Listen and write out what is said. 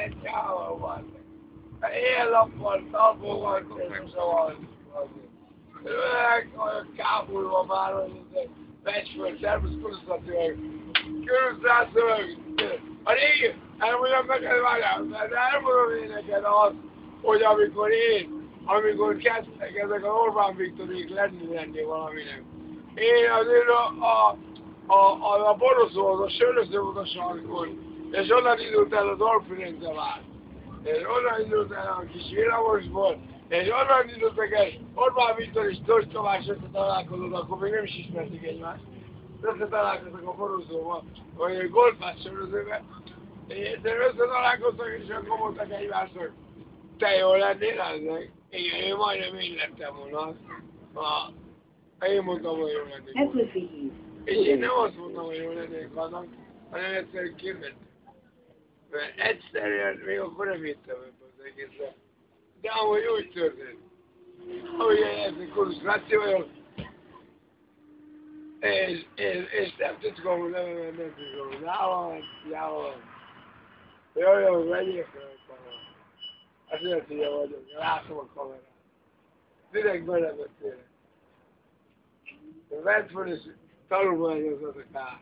egy jával van. Ilyen lappal, talpon van, szóval. Olyan kábulva már, hogy becsföld, szervusz, kuruszatőleg. Kuruszatőleg. A régi, elmondom neked, várjál, mert elmondom én neked azt, hogy amikor kezdtek ezek a Orbán Viktorék lenni valaminek. Én azért a borozóhoz, a söröző volt a sarkon, és onnan indult el az Orfirenze vár. És onnan indult el a kis villamosból, és onnan indultak el Orbán Viktor és Tóth Tamás összetalálkozott, akkor még nem is ismerték egymást. Összetalálkoztak a borozóval, vagy a golfás sörözőben, és összetalálkoztak, és akkor mondtak egymásnak, te jól lennél ennek? Igen, én majdnem én lettem volna. Én mondtam, hogy jól lennék. És én nem azt mondtam, hogy jól lennék annak, hanem egyszerűen kimentem. Mert egyszerűen még akkor nem hittem ebben az egészben. De amúgy úgy történt. Ahogy egy konszentrációja, és nem titkom, nem titkom. Nálam. Jaj, vegyék fel a kamerát. Azt nem tudja vagyok, látom a kamerát. Direkt belevettél. Vedd fel és tanulmányozatok át.